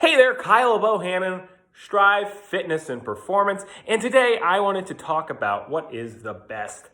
Hey there, Kyle Bohannon, Strive Fitness and Performance, and today I wanted to talk about what is the best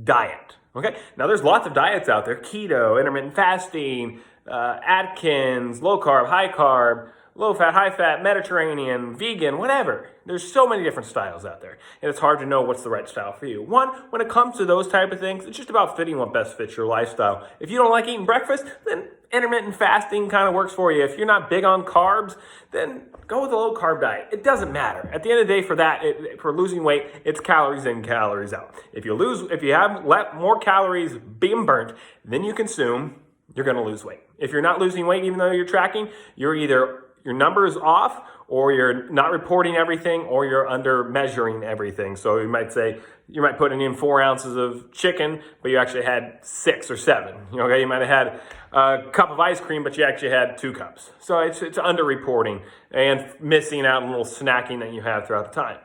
diet. Okay, now there's lots of diets out there: keto, intermittent fasting, Atkins, low carb, high carb, low fat, high fat, Mediterranean, vegan, whatever. There's so many different styles out there, and it's hard to know what's the right style for you. One, when it comes to those type of things, it's just about fitting what best fits your lifestyle. If you don't like eating breakfast, then intermittent fasting kind of works for you. If you're not big on carbs, then go with a low carb diet. It doesn't matter. At the end of the day, for losing weight, it's calories in, calories out. If you have let more calories being burnt than you consume, you're going to lose weight. If you're not losing weight, even though you're tracking, you're either your number is off, or you're not reporting everything, or you're under measuring everything. So you might put in 4 ounces of chicken, but you actually had 6 or 7. Okay, you might have had a cup of ice cream, but you actually had 2 cups. So it's under-reporting and missing out on a little snacking that you have throughout the time.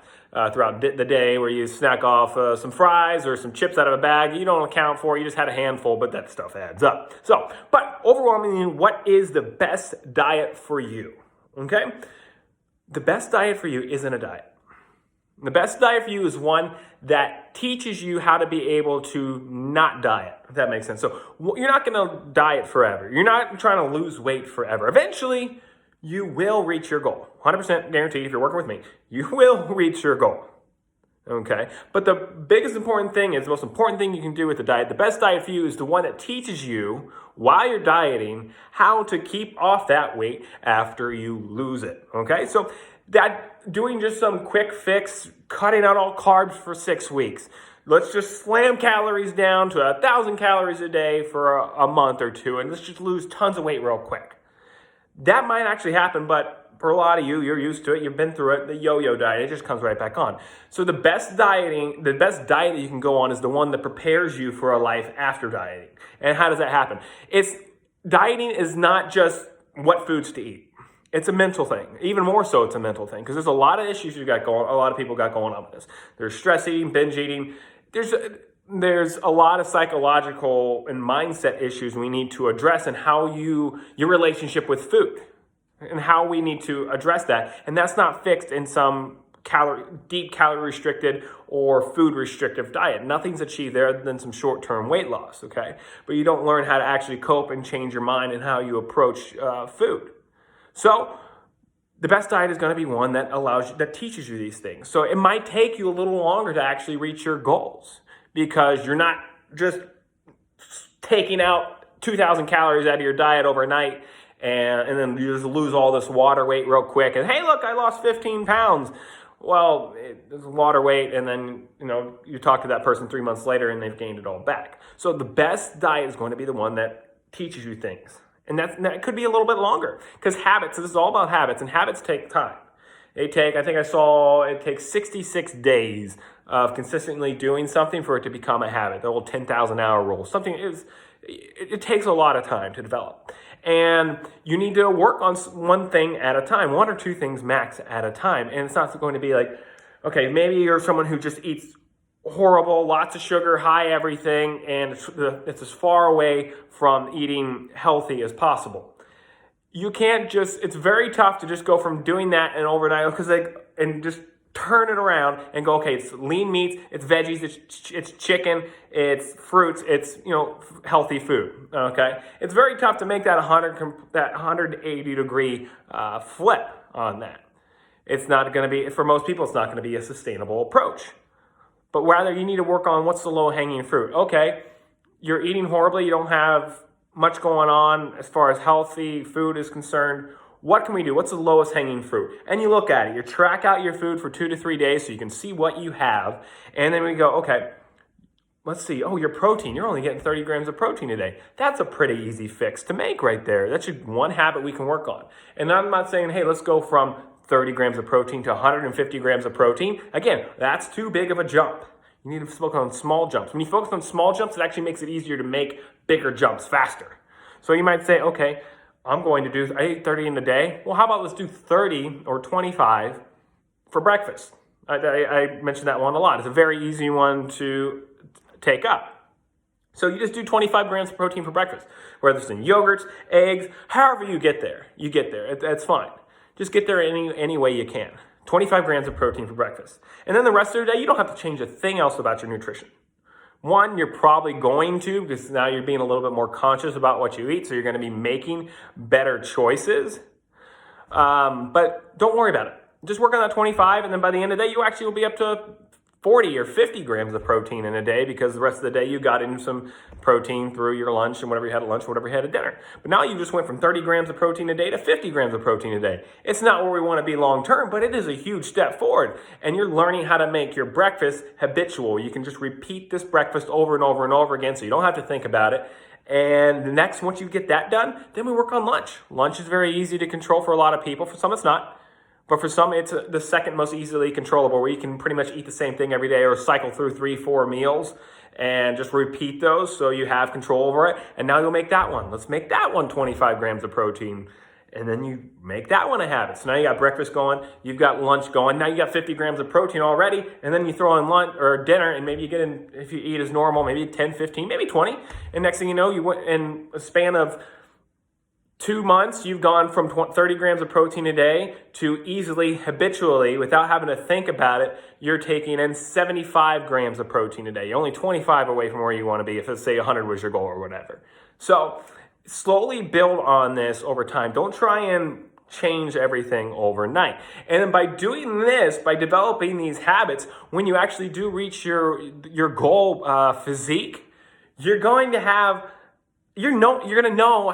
Throughout the day, where you snack off some fries or some chips out of a bag, you don't account for it, you just had a handful, but that stuff adds up. But overwhelmingly, what is the best diet for you? Okay? The best diet for you isn't a diet. The best diet for you is one that teaches you how to be able to not diet, if that makes sense. So you're not going to diet forever. You're not trying to lose weight forever. Eventually, you will reach your goal. 100% guaranteed if you're working with me. You will reach your goal. Okay? But the biggest important thing is, the most important thing you can do with the diet, the best diet for you is the one that teaches you, while you're dieting, how to keep off that weight after you lose it. Okay? So that doing just some quick fix, cutting out all carbs for 6 weeks. Let's just slam calories down to 1,000 calories a day for a month or two, and let's just lose tons of weight real quick. That might actually happen, but for a lot of you, you're used to it. You've been through it. The yo-yo diet, it just comes right back on. So the best diet that you can go on is the one that prepares you for a life after dieting. And how does that happen? Dieting is not just what foods to eat. It's a mental thing. Even more so, it's a mental thing, because there's a lot of issues a lot of people got going on with this. There's stress eating, binge eating. There's a lot of psychological and mindset issues we need to address, and how your relationship with food, and how we need to address that. And that's not fixed in some deep calorie restricted or food restrictive diet. Nothing's achieved there other than some short-term weight loss, okay? But you don't learn how to actually cope and change your mind and how you approach food. So the best diet is going to be one that teaches you these things. So it might take you a little longer to actually reach your goals, because you're not just taking out 2,000 calories out of your diet overnight and then you just lose all this water weight real quick. And hey, look, I lost 15 pounds. Well, it's water weight, and then you talk to that person 3 months later and they've gained it all back. So the best diet is going to be the one that teaches you things. And that could be a little bit longer, because habits, this is all about habits, and habits take time. It takes 66 days of consistently doing something for it to become a habit. The old 10,000 hour rule. It takes a lot of time to develop. And you need to work on one thing at a time, 1 or 2 things max at a time. And it's not going to be like, okay, maybe you're someone who just eats horrible, lots of sugar, high everything, and it's as far away from eating healthy as possible. It's very tough to just go from doing that and overnight, and just turn it around and go, okay, it's lean meats, it's veggies, it's chicken, it's fruits, it's, healthy food, okay? It's very tough to make that 180 degree flip on that. It's not going to be, for most people, it's not going to be a sustainable approach. But rather, you need to work on what's the low-hanging fruit. Okay, you're eating horribly, you don't have much going on as far as healthy food is concerned. What can we do? What's the lowest hanging fruit? And you look at it. You track out your food for 2 to 3 days so you can see what you have. And then we go, okay, let's see. Oh, your protein. You're only getting 30 grams of protein a day. That's a pretty easy fix to make right there. That's just one habit we can work on. And I'm not saying, hey, let's go from 30 grams of protein to 150 grams of protein. Again, that's too big of a jump. You need to focus on small jumps. When you focus on small jumps, it actually makes it easier to make bigger jumps faster. So you might say, okay, I ate 30 in a day. Well, how about let's do 30 or 25 for breakfast? I mentioned that one a lot. It's a very easy one to take up. So you just do 25 grams of protein for breakfast, whether it's in yogurts, eggs, however you get there. That's fine. Just get there any way you can. 25 grams of protein for breakfast. And then the rest of the day, you don't have to change a thing else about your nutrition. One, you're probably going to, because now you're being a little bit more conscious about what you eat, so you're going to be making better choices. But don't worry about it. Just work on that 25, and then by the end of the day, you actually will be up to 40 or 50 grams of protein in a day, because the rest of the day you got in some protein through your lunch and whatever you had at lunch, whatever you had at dinner. But now you just went from 30 grams of protein a day to 50 grams of protein a day. It's not where we want to be long term, but it is a huge step forward. And you're learning how to make your breakfast habitual. You can just repeat this breakfast over and over and over again, so you don't have to think about it. And next, once you get that done, then we work on lunch. Lunch is very easy to control for a lot of people. For some, it's not. But for some, it's the second most easily controllable, where you can pretty much eat the same thing every day or cycle through 3-4 meals and just repeat those so you have control over it. And now you'll make that one. Let's make that one 25 grams of protein. And then you make that one a habit. So now you got breakfast going, you've got lunch going, now you got 50 grams of protein already, and then you throw in lunch or dinner, and maybe you get in, if you eat as normal, maybe 10, 15, maybe 20. And next thing you know, you went in a span of 2 months, you've gone from 30 grams of protein a day to easily, habitually, without having to think about it, you're taking in 75 grams of protein a day. You're only 25 away from where you want to be, if let's say 100 was your goal or whatever. So slowly build on this over time. Don't try and change everything overnight. And then by doing this, by developing these habits, when you actually do reach your goal physique, you're going to have you're going to know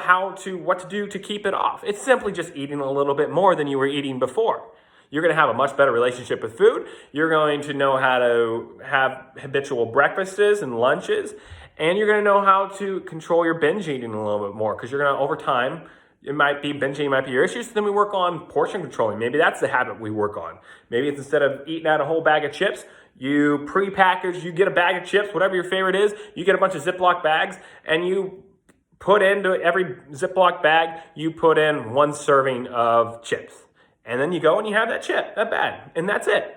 what to do to keep it off. It's simply just eating a little bit more than you were eating before. You're going to have a much better relationship with food. You're going to know how to have habitual breakfasts and lunches, and you're going to know how to control your binge eating a little bit more, because you're going to, over time, it might be binge eating might be your issue. So then we work on portion controlling. Maybe that's the habit we work on. Maybe it's, instead of eating out a whole bag of chips, you pre-package, you get a bag of chips, whatever your favorite is, you get a bunch of Ziploc bags, and you put into every Ziploc bag, you put in 1 serving of chips. And then you go and you have that bag, and that's it.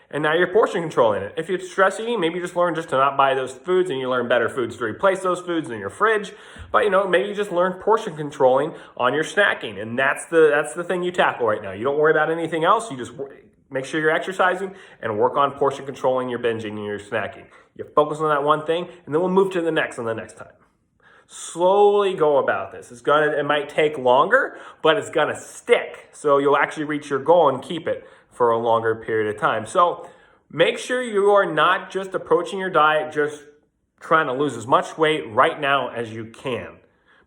And now you're portion controlling it. If you're stress eating, maybe you just learn just to not buy those foods, and you learn better foods to replace those foods in your fridge. But maybe you just learn portion controlling on your snacking, and that's the thing you tackle right now. You don't worry about anything else. You just make sure you're exercising and work on portion controlling your binging and your snacking. You focus on that one thing, and then we'll move to the next on the next time. Slowly go about this. It might take longer, but it's gonna stick. So you'll actually reach your goal and keep it for a longer period of time. So make sure you are not just approaching your diet just trying to lose as much weight right now as you can,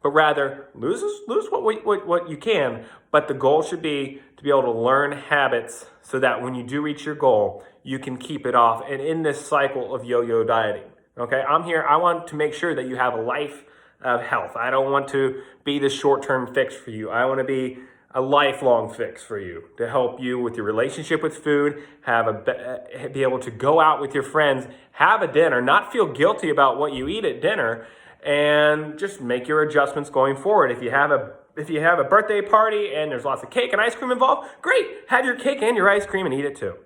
but rather lose what you can. But the goal should be to be able to learn habits so that when you do reach your goal, you can keep it off. And in this cycle of yo-yo dieting, okay, I'm here. I want to make sure that you have a life of health. I don't want to be the short-term fix for you. I want to be a lifelong fix for you, to help you with your relationship with food, be able to go out with your friends, have a dinner, not feel guilty about what you eat at dinner, and just make your adjustments going forward. If you have a birthday party and there's lots of cake and ice cream involved, great. Have your cake and your ice cream and eat it too.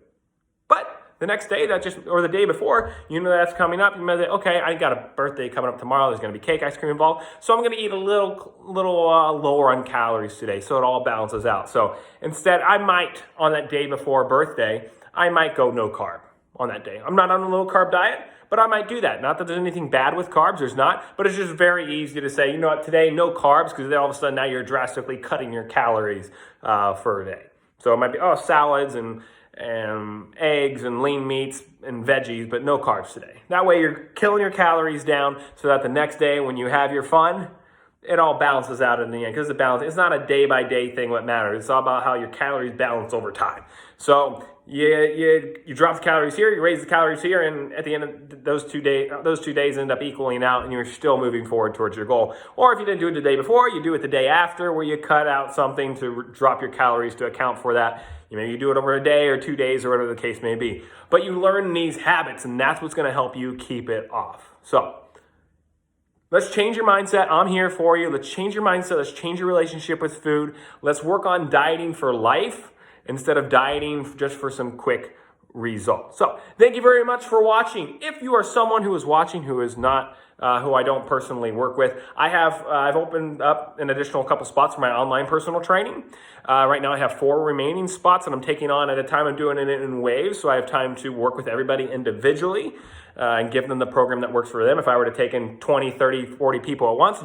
But the next day, or the day before, that's coming up. You might say, okay, I got a birthday coming up tomorrow. There's going to be cake, ice cream involved. So I'm going to eat a little lower on calories today, so it all balances out. So instead, I might, on that day before birthday, I might go no carb on that day. I'm not on a low carb diet, but I might do that. Not that there's anything bad with carbs, there's not, but it's just very easy to say, you know what, today, no carbs, because then all of a sudden now you're drastically cutting your calories for a day. So it might be, salads and eggs and lean meats and veggies, but no carbs today. That way you're killing your calories down so that the next day when you have your fun, it all balances out in the end. Because it's not a day-by-day thing what matters. It's all about how your calories balance over time. So you drop the calories here, you raise the calories here, and at the end of those 2 days end up equaling out, and you're still moving forward towards your goal. Or if you didn't do it the day before, you do it the day after, where you cut out something to drop your calories to account for that. Maybe you do it over a day or 2 days or whatever the case may be. But you learn these habits, and that's what's going to help you keep it off. So let's change your mindset. I'm here for you. Let's change your mindset. Let's change your relationship with food. Let's work on dieting for life instead of dieting just for some quick result. So thank you very much for watching. If you are someone who is watching who is not who I don't personally work with, I've opened up an additional couple spots for my online personal training. Right now I have 4 remaining spots that I'm taking on at a time. I'm doing it in waves, so I have time to work with everybody individually and give them the program that works for them. If I were to take in 20, 30, 40 people at once,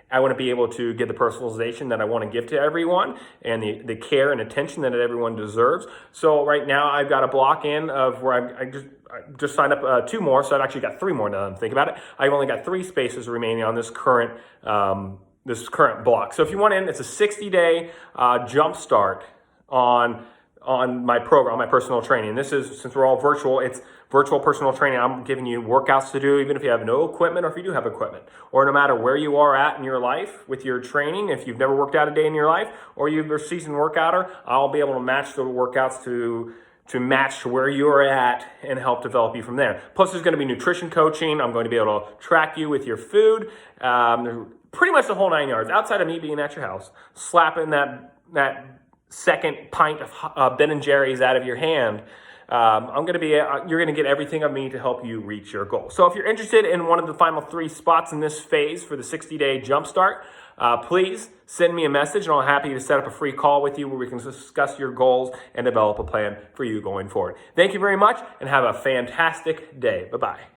I want to be able to give the personalization that I want to give to everyone and the care and attention that everyone deserves. So right now I've got a block in of where I just signed up 2 more, so I've actually got 3 more now that I think about it. I've only got 3 spaces remaining on this current block. So if you want in, it's a 60-day jump start on my program, my personal training. This is, since we're all virtual, it's virtual personal training. I'm giving you workouts to do, even if you have no equipment or if you do have equipment, or no matter where you are at in your life with your training. If you've never worked out a day in your life, or you're a seasoned workouter, I'll be able to match the workouts to match where you're at and help develop you from there. Plus, there's going to be nutrition coaching. I'm going to be able to track you with your food. Pretty much the whole 9 yards. Outside of me being at your house, slapping that second pint of Ben and Jerry's out of your hand, you're going to get everything of me to help you reach your goal. So if you're interested in one of the final 3 spots in this phase for the 60-day jumpstart, please send me a message and I'm happy to set up a free call with you where we can discuss your goals and develop a plan for you going forward. Thank you very much and have a fantastic day. Bye-bye.